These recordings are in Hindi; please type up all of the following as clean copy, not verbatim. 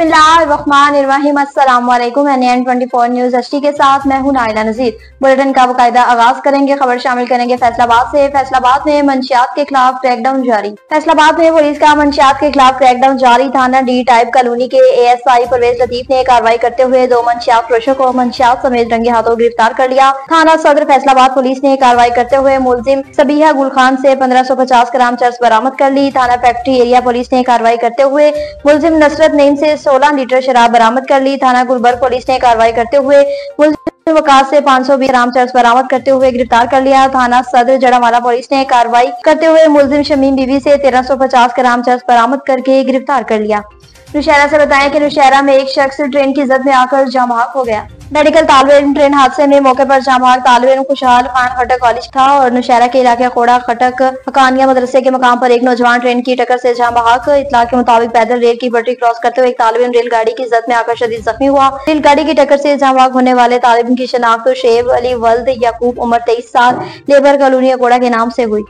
बिस्मिल्लाहिर्रहमानिर्रहीम। अस्सलाम वालेकुम। NN24 न्यूज HD के साथ मैं हूं नाइला नजीर। बुलेटिन का बाकायदा आगाज करेंगे। खबर शामिल करेंगे फैसलाबाद से। फैसलाबाद में मंशियात के खिलाफ क्रैकडाउन जारी। फैसलाबाद में पुलिस का मंशियात के खिलाफ क्रैकडाउन जारी। थाना डी टाइप कॉलोनी के ASI परवेज लतीफ ने कार्रवाई करते हुए 2 मंशियात फरोशों को मंशियात समेत रंगे हाथों गिरफ्तार कर लिया। थाना सदर फैसलाबाद पुलिस ने कार्रवाई करते हुए मुलजिम सबीहा गुल खान से 1550 ग्राम चरस बरामद कर ली। थाना फैक्ट्री एरिया पुलिस ने कार्रवाई करते हुए मुलजिम नसरत नईम से 16 लीटर शराब बरामद कर ली। थाना गुलबर्ग पुलिस ने कार्रवाई करते हुए मुलजिम वकास से 520 ग्राम चरस बरामद करते हुए गिरफ्तार कर लिया। थाना सदर जड़ावाला पुलिस ने कार्रवाई करते हुए मुलजिम शमीम बीवी से 1350 ग्राम चरस बरामद करके गिरफ्तार कर लिया। नौशहरा से बताएं कि नौशहरा में एक शख्स ट्रेन की जद में आकर जाँ बहक हो गया। मेडिकल तालिब इल्म ट्रेन हादसे में मौके पर जाँ बहक तालिब इल्म खुशहाल खान खटक कॉलेज था और नौशहरा के इलाके खोड़ा खटक हकानिया मदरसे के मकाम पर एक नौजवान ट्रेन की टक्कर से जाँ बहक। इत्तला के मुताबिक पैदल रेल की पटरी क्रॉस करते हुए एक तालिब इल्म रेलगाड़ी की जद में आकर शदीद जख्मी हुआ। रेलगाड़ी की टक्कर से जाँ बहक होने वाले तालिब इल्म की शनाख्त शेब अली वल्द याकूब उम्र 23 साल लेबर कॉलोनी कोड़ा के नाम से हुई।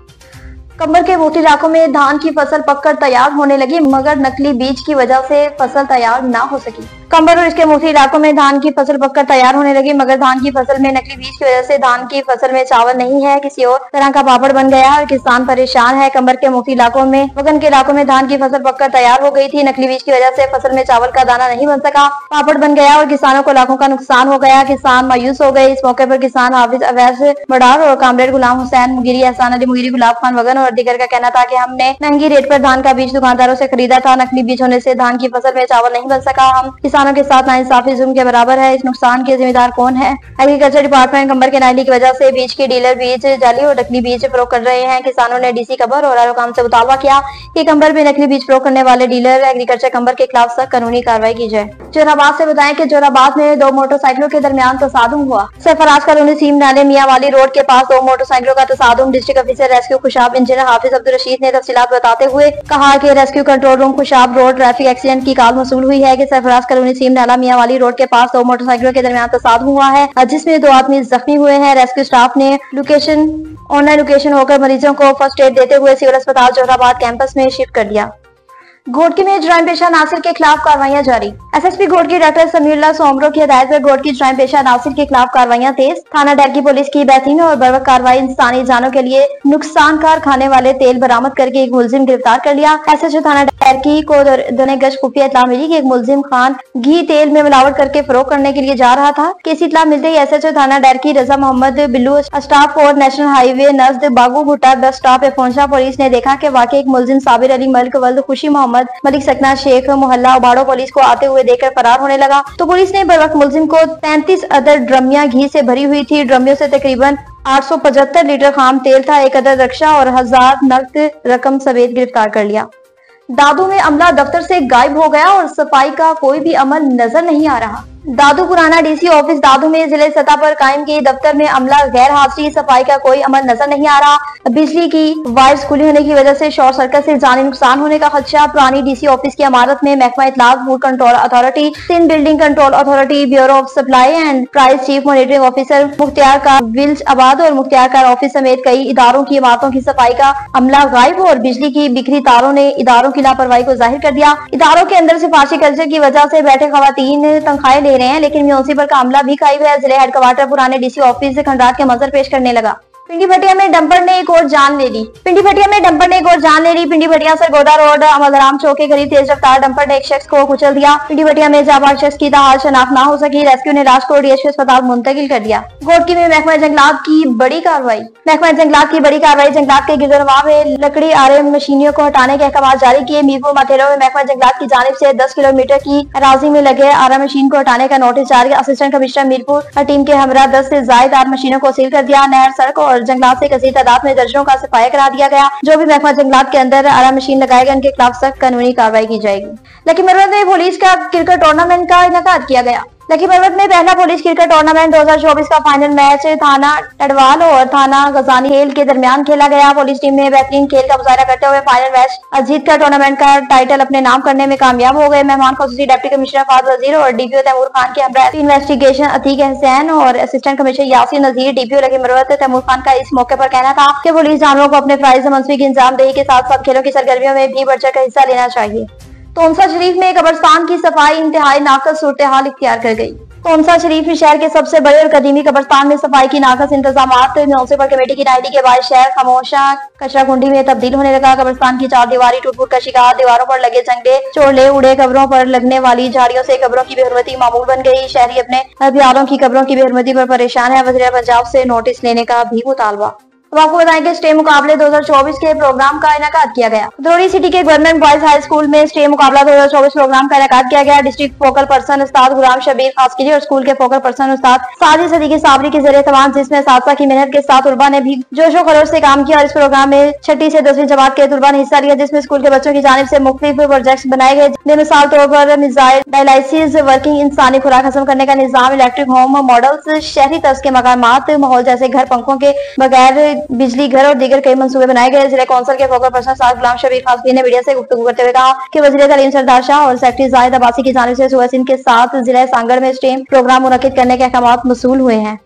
कंबर के मोती इलाकों में धान की फसल पककर तैयार होने लगी मगर नकली बीज की वजह से फसल तैयार न हो सकी। कंबर और इसके मोती इलाकों में धान की फसल पककर तैयार होने लगी मगर धान की फसल में नकली बीज की वजह से धान की फसल में चावल नहीं है, किसी और तरह का पापड़ बन गया और किसान परेशान है। कंबर के मोती इलाकों में वगन के इलाकों में धान की फसल पककर तैयार हो गई थी, नकली बीज की वजह से फसल में चावल का दाना नहीं बन सका, पापड़ बन गया और किसानों को लाखों का नुकसान हो गया। किसान मायूस हो गए। इस मौके पर किसान हाफिज अवैस मडार और कामरेड गुलाम हुसैन मुगिरी, एहसान अली मुगिरी, गुलाब खान वगन और दीगर का कहना था कि हमने महंगी रेट पर धान का बीज दुकानदारों से खरीदा था, नकली बीज होने से धान की फसल में चावल नहीं बन सका। हम किसानों के साथ नाइंसाफी जुल्म के बराबर है। इस नुकसान के जिम्मेदार कौन है? एग्रीकल्चर डिपार्टमेंट कंबर के नाइली की वजह से बीज के डीलर बीज जाली और नकली बीज फरोख्त कर रहे हैं। किसानों ने DC कंबर और आरोकाम से मुतालबा किया कि कंबर में नकली बीज फरोख्त करने वाले डीलर एग्रीकल्चर कंबर के खिलाफ सख्त कानूनी कार्रवाई की जाए। जोराबाद से बताएं कि जोराबाद में 2 मोटरसाइकिलों के दरमियान तसादुम हुआ। सरफराज कॉलोनी सीम नाले मियां वाली रोड के पास 2 मोटरसाइकिलों का तसादुम। District officer rescue Khushab engineer Hafiz Abdul Rashid ने तफसीलात बताते हुए कहा कि rescue control room Khushab road traffic accident की कॉल मसूल हुई है कि सरफराज कॉलोनी सीम नाला मियां वाली रोड के पास 2 मोटरसाइकिलों के दरमियान तसादुम हुआ है जिसमें 2 आदमी जख्मी हुए हैं। रेस्क्यू स्टाफ ने ऑनलाइन लोकेशन होकर मरीजों को फर्स्ट एड देते हुए सिविल अस्पताल जोराबाद कैंपस में शिफ्ट कर दिया। घोटकी में जराइम पेशा नासिर के खिलाफ कार्रवाइयां जारी। SSP घोटकी डॉक्टर समीउल्लाह सोमरो की हिदायत पर घोटकी जराइम पेशा नासिर के खिलाफ कार्रवाइयां तेज। थाना डरकी पुलिस की बेहतरीन और बर्वक कार्रवाई इंसानी जानों के लिए नुकसानकार खाने वाले तेल बरामद करके एक मुलजिम गिरफ्तार कर लिया। SHO थाना डरकी को दौरान गश्त खुफिया इत्तला मिली कि एक मुलजिम खान घी तेल में मिलावट करके फरोख्त करने के लिए जा रहा था। केसी इत्तला मिलते ही SHO थाना डरकी रजा मोहम्मद बिल्लू स्टाफ और नेशनल हाईवे नजद बागू भुट्टा बस स्टॉप पे पहुंचा। पुलिस ने देखा कि वाकई एक मुलजिम साबिर अली मलिक वल्द खुशी मोहम्मद मलिक सकना शेख मोहल्ला उबाड़ो पुलिस को आते हुए देखकर फरार होने लगा तो पुलिस ने बर वक्त मुलजिम को 33 अदर ड्रमियां घी से भरी हुई थी। ड्रमियों से तकरीबन 875 लीटर खाम तेल था। 1 अदर रक्षा और 1000 नकद रकम समेत गिरफ्तार कर लिया। दादू में अमला दफ्तर से गायब हो गया और सफाई का कोई भी अमल नजर नहीं आ रहा। दादू पुराना DC ऑफिस दादू में जिले सतह पर कायम की दफ्तर में अमला गैर हाजिरी, सफाई का कोई अमल नजर नहीं आ रहा। बिजली की वायर्स खुली होने की वजह से शॉर्ट सर्किट से जानी नुकसान होने का खदशा। पुरानी DC ऑफिस की इमारत में महकमा इत्तलात food control authority, Sindh building control authority, bureau of supply and price, chief monitoring officer Mukhtiarkar विल्स आबाद और मुख्तियार कार ऑफिस समेत कई इदारों की इमारतों की सफाई का अमला गायब हो और बिजली की बिखरी तारों ने इदारों की लापरवाही को जाहिर कर दिया। इदारों के अंदर सिफारशी कल्चर की वजह से बैठे खवातीन तनख्वाहें ले रहे हैं लेकिन म्यूनिसिपल का अमला भी गायब है। जिले हेडक्वार्टर पुराने DC ऑफिस से खंडात के मंजर पेश करने लगा। पिंडी भटिया में डंपर ने एक और जान ले ली। पिंडी भटिया में डंपर ने एक और जान ले ली। पिंडी भटिया सरगोदा रोड अमलराम चौक के करीब तेज रफ्तार डंपर ने एक शख्स को कुचल दिया। पिंडी भटिया में जाबाज शख्स की हाल शनाख्त न हो सकी। रेस्क्यू ने लाश को DHQ अस्पताल मुंतकिल कर दिया। घोटकी में महकमा जंगलात की बड़ी कार्रवाई। महकमा जंगलात की बड़ी कार्रवाई। जंगलात के गिरदरवाह में लकड़ी आरे मशीनियों को हटाने के अहकाम जारी किए। मीरपुर मथेरो में महकमा जंगलात की जानिब से 10 किलोमीटर की अराजी में लगे आरा मशीन को हटाने का नोटिस जारी। असिस्टेंट कमिश्नर मीरपुर टीम के हमरा 10 से ज्यादा आर मशीनों को सील कर दिया। नहर, सड़क और जंगलात से कसीर तादाद में दर्जनों का सफाया करा दिया गया। जो भी महकमा जंगलात के अंदर आरा मशीन लगाएगा उनके खिलाफ सख्त कानूनी कार्रवाई की जाएगी। लकी मरवत में पुलिस का क्रिकेट टूर्नामेंट का इनेकाद किया गया। लकी मरवत में पहला पुलिस क्रिकेट टूर्नामेंट 2024 का फाइनल मैच थाना टडवाल और थाना गजानी खेल के दरमियान खेला गया। पुलिस टीम ने बेहतरीन खेल का मुजाहरा करते हुए फाइनल मैच जीत कर टूर्नामेंट का टाइटल अपने नाम करने में कामयाब हो गए। मेहमान खसूसी डिप्टी कमिश्नर फाज वजीर और DPO तैमूर खान के हमरा इन्वेस्टिगेशन अतीक हुसैन और असिस्टेंट कमिश्नर यासीन नजीर DPO लकी मरवत तैमूर खान का इस मौके पर कहना था कि पुलिस जानवरों को अपने फराइज मनसूबी की इंजामदेही के साथ साथ खेलों की सरगर्मियों में भी बढ़ चढ़ कर हिस्सा लेना चाहिए। तोनसा शरीफ में कब्रिस्तान की सफाई इंतहाई नाकस सूरत हाल इख्तियार कर गई। तोनसा शरीफ शहर के सबसे बड़े और कदीमी कब्रिस्तान में सफाई की नाकस इंतजामात म्युनिसिपल कमेटी की नाइटी के बाद शहर खामोशा कचरा कुंडी में तब्दील होने लगा। कब्रिस्तान की चार दीवारी टूट-फूट का शिकार, दीवारों पर लगे झंडे चोले उड़े, कब्रों पर लगने वाली झाड़ियों से कब्रों की बेहरमती मामूल बन गई। शहरी अपने प्यारों की कब्रों की बेहरमती पर परेशान है। वज़ीर पंजाब से नोटिस लेने का भी मुतालबा। अब आपको बताएं कि स्टेट मुकाबले 2024 के प्रोग्राम का इनेकाद किया गया। धरोड़ी सिटी के गवर्नमेंट बॉयज हाई स्कूल में स्टेट मुकाबला 2024 प्रोग्राम का इनेकाद किया गया। District focal person Ustad Ghulam Shabir खासकिरी और स्कूल के फोकल पर्सन उस्ताद साजिद सदीकी साबरी के जरिए तमाम, जिसमें साथसा की मेहनत के साथ तलबा ने भी जोशो खरोश से काम किया। इस प्रोग्राम में 6ठी से 10वीं जमात के तलबा ने हिस्सा लिया, जिसमें स्कूल के बच्चों की जानिब से मुख्तलिफ प्रोजेक्ट्स बनाए गए, बेमिसाल तौर पर मिसाइल डायलाइसिस, वर्किंग इंसानी खुराक हजम करने का निजाम, इलेक्ट्रिक होम मॉडल्स, शहरी तर्ज के मकामात, माहौल जैसे घर पंखों के बगैर बिजली घर और दीगर कई मंसूबे बनाए गए। जिला कौंसिल के फोकल पर्सन साद गुलाम शबीर खासकी ने मीडिया से गुफ्तगू करते हुए कहा कि वज़ीर तालीम सरदार शाह और सेक्रेटरी जाहिद अब्बासी की जानिब से सुबह सिंध के साथ जिला सांगड़ में स्टेम प्रोग्राम मुनक्किद करने के अहकाम मसूल हुए हैं।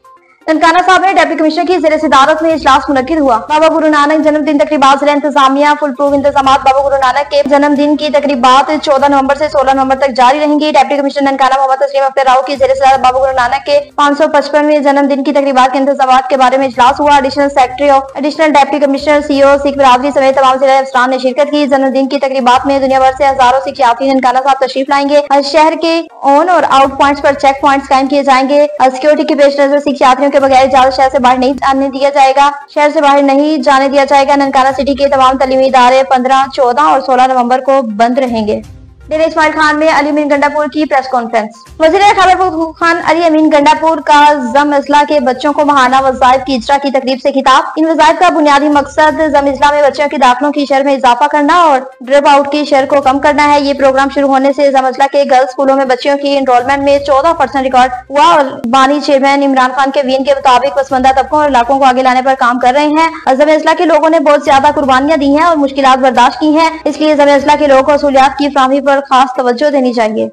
ननकाना साहब में डिप्टी कमिश्नर की ज़ेर सदारत में इजलास मुनक्किद हुआ। बाबा गुरु नानक जन्मदिन तकरीबात जिला इंतजामिया फुल प्रूफ इंतजामात। बाबा गुरु नानक के जन्मदिन की तकरीबात 14 नवंबर से 16 नवंबर तक जारी रहेंगी। डिप्टी कमिश्नर ननकाना मोहम्मद तस्लीम अख्तर राव की ज़ेर सदारत बाबा गुरु नानक के 555वें जन्मदिन की तकरीबात के इंतजामात के बारे में इजलास हुआ। एडिशनल सेक्रेटरी और additional deputy commissioner CO Sikh बिरादरी समेत तमाम जिला अफसरान ने शिरकत की। जन्मदिन की तकरीबात में दुनिया भर से हजारों सिख यात्री ननकाना साहब तशरीफ लाएंगे। शहर के ऑन और आउट पॉइंट्स पर चेक पॉइंट्स कायम किए जाएंगे। सिक्योरिटी के पेश नजर सिख यात्रियों के बगैर इजाजत शहर से बाहर नहीं आने दिया जाएगा। शहर से बाहर नहीं जाने दिया जाएगा। ननकाना सिटी के तमाम तालीमी इदारे 15, 14 और 16 नवंबर को बंद रहेंगे। डेरा इस्माइल खान में अली अमीन गंडापुर की प्रेस कॉन्फ्रेंस। वज़ीर खैबर खान अली अमीन गंडापुर का जम अजला के बच्चों को महाना वज़ाइफ की इजरा की तकरीब से खिताब। इन वज़ाइफ का बुनियादी मकसद जम अजला में बच्चों की दाखिलों की शर में इजाफा करना और ड्रॉप आउट की शर को कम करना है। ये प्रोग्राम शुरू होने से जम अजला के गर्ल्स स्कूलों में बच्चियों की एनरोलमेंट में 14% रिकॉर्ड हुआ और बानी चेयरमैन इमरान खान के वीन के मुताबिक पसमंदा तबकों और इलाकों को आगे लाने पर काम कर रहे हैं। जम अजला के लोगों ने बहुत ज्यादा कुर्बानियां दी हैं और मुश्किलात बर्दाश्त की हैं, इसलिए जम अजला के लोगों को सहूलियात की फराहमी पर खास तवज्जो देनी चाहिए।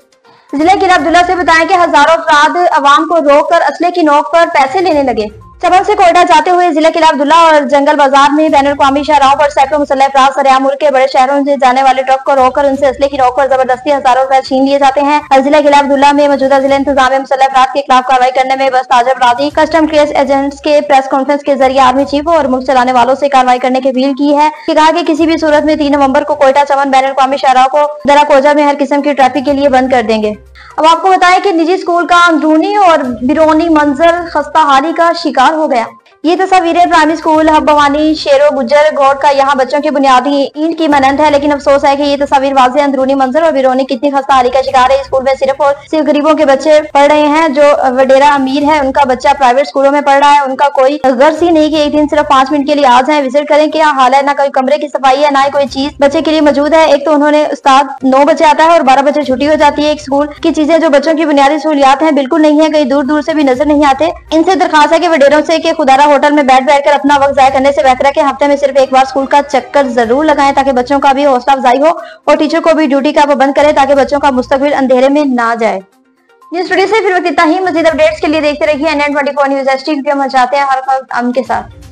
जिला किला अब्दुल्ला से बताएं कि हजारों अफराद अवाम को रोककर असले की नोक पर पैसे लेने लगे। चबल से कोयटा जाते हुए जिला किला अब्दुल्ला और जंगल बाजार में बैन अवी शाहराहों पर सैकड़ों मुसल्लह अफराद सरेआम मुल्क के बड़े शहरों से जाने वाले ट्रक को रोककर उनसे असले की नोक पर जबरदस्ती हजारों रुपए छीन लिए जाते हैं। जिला किला अब्दुल्ला में मौजूदा जिला इंतजाम मुसल्लह अफराद के खिलाफ कार्रवाई करने में बस ताजर अपराधी कस्टम केस एजेंट्स के प्रेस कॉन्फ्रेंस के जरिए आर्मी चीफ और मुल्क चलाने वालों से कार्रवाई करने की अपील की है। कहा कि किसी भी सूरत में 3 नवंबर को कोयटा चमन बैन अवी शाहराहों को दरा कोजा में हर किस्म की ट्रैफिक के लिए बंद कर देंगे। अब आपको बताएं कि निजी स्कूल का अंदरूनी और बिरोनी मंजर खस्ताहाली का शिकार हो गया। ये तस्वीरें प्राइमरी स्कूल हब्बवानी शेरो गुज्जर गौड़ का यहाँ बच्चों की बुनियादी ईंट की मनंत है, लेकिन अफसोस है कि ये तस्वीर वाज़े अंदरूनी मंजर और बिरोनी कितनी खस्ताहाली का शिकार है। स्कूल में सिर्फ और सिर्फ गरीबों के बच्चे पढ़ रहे हैं। जो वडेरा अमीर है उनका बच्चा प्राइवेट स्कूलों में पढ़ रहा है। उनका कोई गर्ज ही नहीं कि एक दिन सिर्फ 5 मिनट के लिए आ जाए, विजिट करें क्या हाल है। ना कोई कमरे की सफाई है, ना ही कोई चीज बच्चे के लिए मौजूद है। एक तो उन्होंने उस्ताद 9 बजे आता है और 12 बजे छुट्टी हो जाती है। एक स्कूल की चीजें जो बच्चों की बुनियादी सहूलियात है बिल्कुल नहीं है, कहीं दूर दूर से भी नजर नहीं आते। इनसे दरखास्त है कि वडेरों से कि खुदारा होटल में बैठ बैठ अपना वक्त जाया करने से बेहतर है कि हफ्ते में सिर्फ एक बार स्कूल का चक्कर जरूर लगाएं, ताकि बच्चों का भी हौसला अफजाई हो और टीचर को भी ड्यूटी का पाबंद करें, ताकि बच्चों का मुस्तकबिल अंधेरे में ना जाए। न्यूज़ टुडे से फिर वक्त इतना ही। मजीद अपडेट्स के लिए देखते रहिए NN24 न्यूज़ HD। हम चाहते हैं हर वक्त के साथ।